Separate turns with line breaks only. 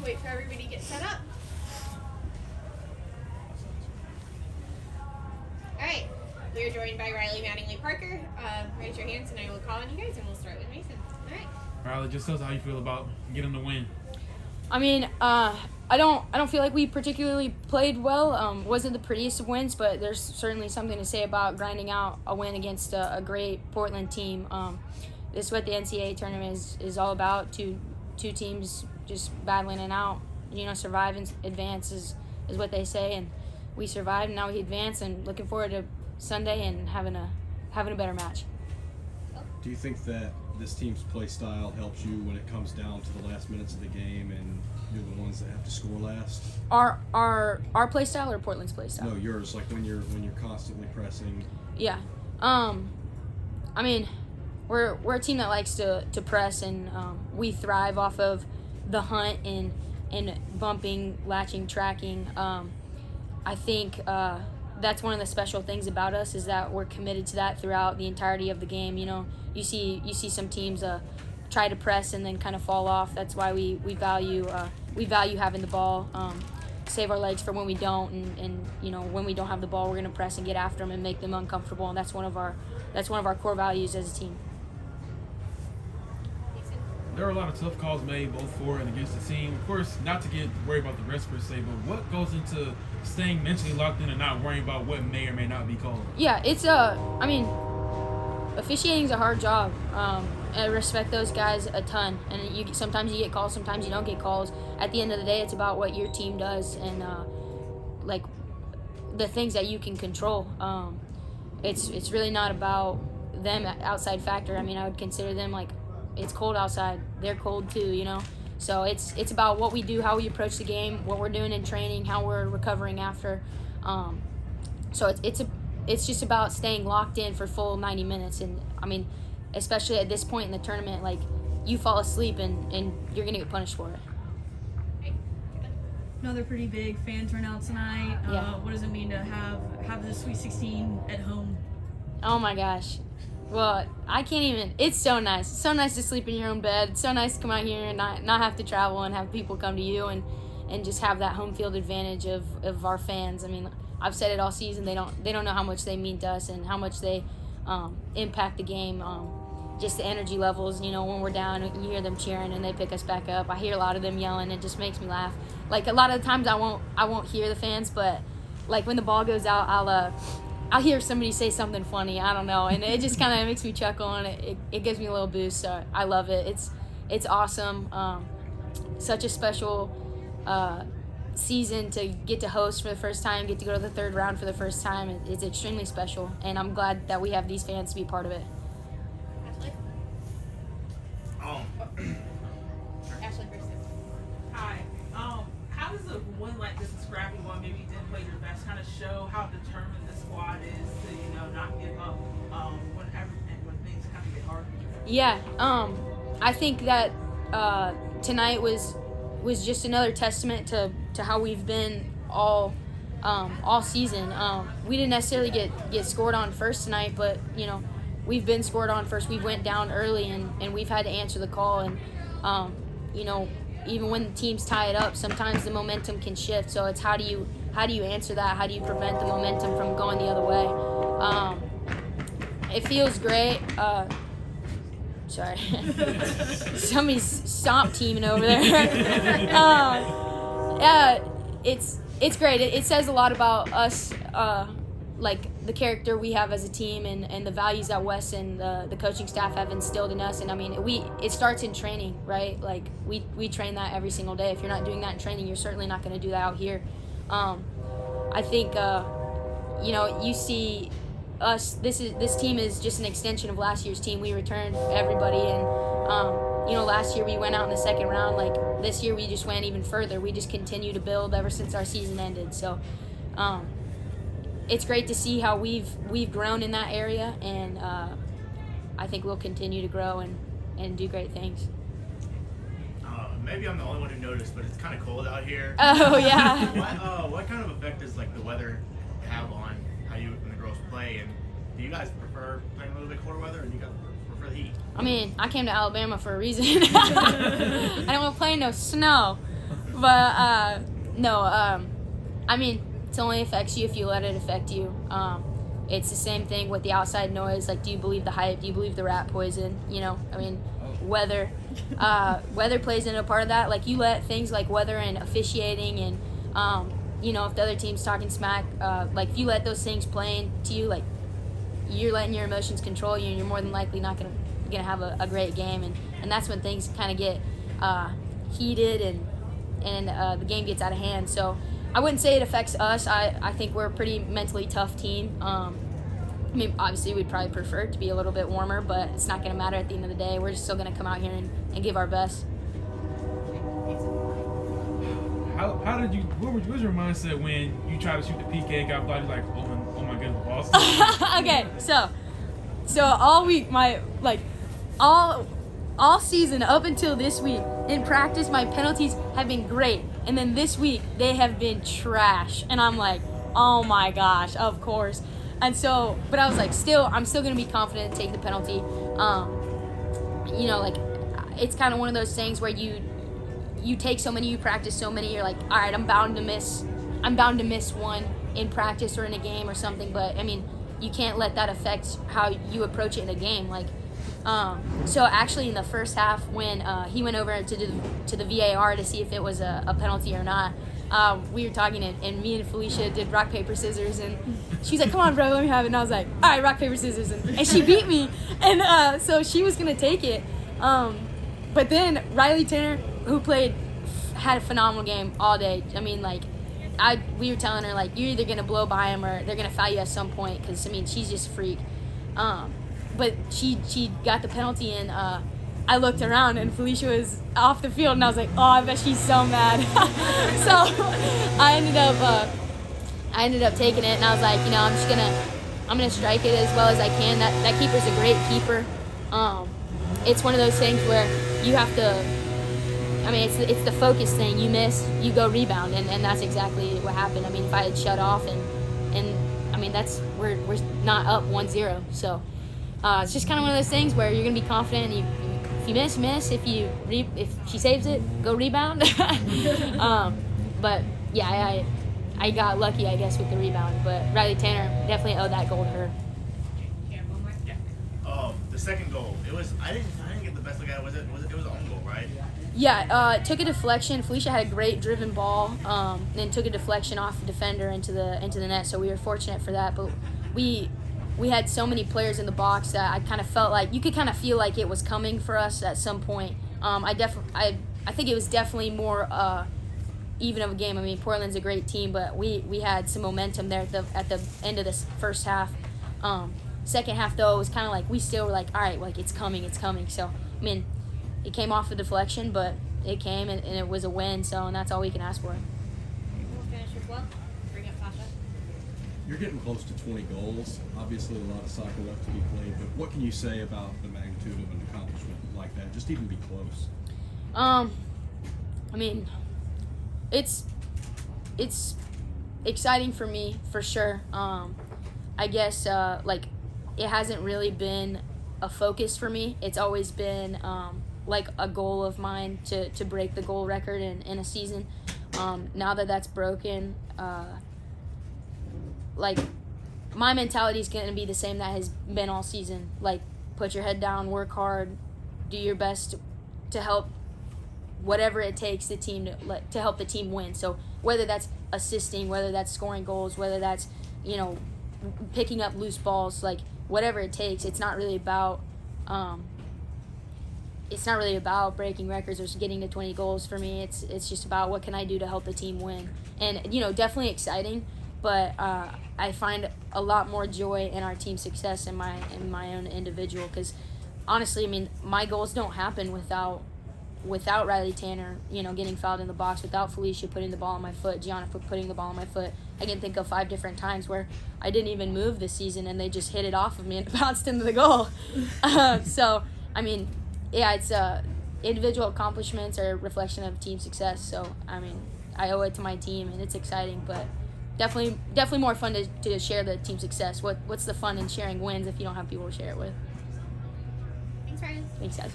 wait for everybody to get set up. All right. We are joined by Riley, Mattingly, Parker. Raise your hands and I will call on you guys, and we'll start with Mason. All right.
Riley, just tell us how you feel about getting the win.
I mean, I don't feel like we particularly played well. Wasn't the prettiest of wins, but there's certainly something to say about grinding out a win against a great Portland team. This is what the NCAA tournament is all about. Two teams just battling it out. Survive and advance is what they say, and we survived. And now we advance, and looking forward to Sunday and having a better match.
Do you think that this team's play style helps you when it comes down to the last minutes of the game and you're the ones that have to score last?
Our play style or Portland's play style?
No, yours. Like when you're constantly pressing.
Yeah. I mean, we're a team that likes to press, and we thrive off of the hunt and bumping, latching, tracking. I think that's one of the special things about us is that we're committed to that throughout the entirety of the game. You see some teams try to press and then kind of fall off. That's why we value having the ball, save our legs for when we don't, and when we don't have the ball, we're gonna press and get after them and make them uncomfortable. And that's one of our core values as a team.
There were a lot of tough calls made both for and against the team. Of course, not to get worried about the rest per se, but what goes into staying mentally locked in and not worrying about what may or may not be called?
Yeah, it's officiating's a hard job. I respect those guys a ton, and sometimes you get calls, sometimes you don't get calls. At the end of the day, it's about what your team does and like the things that you can control. It's really not about them outside factor. I mean, I would consider them like, it's cold outside, they're cold too, So it's about what we do, how we approach the game, what we're doing in training, how we're recovering after. So it's just about staying locked in for full 90 minutes. And I mean, especially at this point in the tournament, like you fall asleep and you're gonna get punished for it.
Another pretty big fan turnout tonight.
Yeah.
What does it mean to have the Sweet 16 at home?
Oh my gosh. Well, I can't even. It's so nice. It's so nice to sleep in your own bed. It's so nice to come out here and not have to travel and have people come to you and just have that home field advantage of our fans. I mean, I've said it all season. They don't know how much they mean to us and how much they impact the game. Just the energy levels. When we're down, you hear them cheering and they pick us back up. I hear a lot of them yelling. It just makes me laugh. Like a lot of the times I won't hear the fans, but like when the ball goes out, I'll hear somebody say something funny, I don't know, and it just kind of makes me chuckle, and it gives me a little boost, so I love it. It's awesome. Such a special season to get to host for the first time, get to go to the third round for the first time. It's extremely special, and I'm glad that we have these fans to be part of it.
Ashley first.
Hi. How does a win like this, a scrappy one, maybe you didn't play your best, kind of show how determined the squad is to, not give up when things kind of get hard?
Yeah, I think that tonight was just another testament to how we've been all season. We didn't necessarily get scored on first tonight, but we've been scored on first. We went down early and we've had to answer the call, and even when the teams tie it up, sometimes the momentum can shift. So it's how do you answer that? How do you prevent the momentum from going the other way? It feels great. Sorry, somebody's stomp teaming over there. Yeah, it's great. It says a lot about us, like the character we have as a team and the values that Wes and the coaching staff have instilled in us. And I mean, it starts in training, right? Like we train that every single day. If you're not doing that in training, you're certainly not going to do that out here. I think you see us. This team is just an extension of last year's team. We returned everybody, and last year we went out in the second round. Like this year, we just went even further. We just continue to build ever since our season ended. So. It's great to see how we've grown in that area, and I think we'll continue to grow and do great things.
Maybe I'm the only one who noticed, but it's kind of cold out here.
Oh yeah.
What kind of effect does like the weather have on how you and the girls play? And do you guys prefer playing a little bit colder weather, or do you guys prefer the heat?
I mean, I came to Alabama for a reason. I don't want to play in no snow. But no, I mean, it only affects you if you let it affect you. It's the same thing with the outside noise. Like, do you believe the hype? Do you believe the rat poison? You know, I mean, weather plays into a part of that. Like, you let things like weather and officiating and you know, if the other team's talking smack, like if you let those things play into you, like you're letting your emotions control you, and you're more than likely not gonna have a great game, and that's when things kind of get heated and the game gets out of hand. So I wouldn't say it affects us. I think we're a pretty mentally tough team. I mean, obviously we'd probably prefer it to be a little bit warmer, but it's not gonna matter at the end of the day. We're just still gonna come out here and give our best.
What was your mindset when you tried to shoot the PK and got blocked? Like, oh my goodness, Boston.
Okay, so all week, all season up until this week, in practice, my penalties have been great. And then this week, they have been trash. And I'm like, oh my gosh, of course. And so, but I was like, I'm still going to be confident to take the penalty. You know, like, it's kind of one of those things where you take so many, you practice so many, you're like, all right, I'm bound to miss one in practice or in a game or something. But I mean, you can't let that affect how you approach it in a game. Like, so actually in the first half, when he went over to the VAR to see if it was a penalty or not, we were talking, and me and Felicia did rock paper scissors, and she's like, come on bro, let me have it. And I was like, all right, rock paper scissors, and she beat me, and so she was gonna take it, but then Riley Tanner, who had a phenomenal game all day. I mean, like, we were telling her, like, you're either gonna blow by him or they're gonna foul you at some point, because I mean, she's just a freak. But she got the penalty, and I looked around and Felicia was off the field, and I was like, oh, I bet she's so mad. So I ended up taking it, and I was like, you know, I'm gonna strike it as well as I can. That keeper's a great keeper. It's one of those things where you have to. I mean, it's the focus thing. You miss, you go rebound, and that's exactly what happened. I mean, if I had shut off, and I mean, we're not up 1-0, so it's just kind of one of those things where you're gonna be confident. If you miss. If she saves it, go rebound. But yeah, I got lucky, I guess, with the rebound. But Riley Tanner definitely owed that goal to her.
The second goal, I didn't get the best look at it. It was an own goal, right?
Yeah, took a deflection. Felicia had a great driven ball, and took a deflection off the defender into the net. So we were fortunate for that. But we had so many players in the box that I kind of felt like you could kind of feel like it was coming for us at some point. I think it was definitely more even of a game. I mean, Portland's a great team, but we had some momentum there at the end of this first half. Second half though, it was kind of like we still were like, all right, like it's coming. So I mean, it came off a deflection, but it came, and it was a win. So, and that's all we can ask for.
We'll finish with Will. Bring up Sasha.
You're getting close to 20 goals. Obviously, a lot of soccer left to be played. But what can you say about the magnitude of an accomplishment like that? Just even be close.
I mean, it's exciting for me for sure. I guess like it hasn't really been a focus for me. It's always been like a goal of mine to break the goal record in a season. Now that that's broken, like my mentality is going to be the same that has been all season. Like, put your head down, work hard, do your best to help whatever it takes the team to help the team win. So whether that's assisting, whether that's scoring goals, whether that's, you know, picking up loose balls, like whatever it takes. It's not really about breaking records or getting to 20 goals for me. It's just about what can I do to help the team win. And, you know, definitely exciting, but I find a lot more joy in our team success in my own individual, because honestly, I mean, my goals don't happen without Riley Tanner, you know, getting fouled in the box, without Felicia putting the ball on my foot, Gianna putting the ball on my foot. I can think of 5 different times where I didn't even move this season and they just hit it off of me and bounced into the goal. So, I mean, yeah, it's individual accomplishments are a reflection of team success. So, I mean, I owe it to my team, and it's exciting, but definitely more fun to share the team success. What's the fun in sharing wins if you don't have people to share it with?
Thanks, Ryan.
Thanks, guys.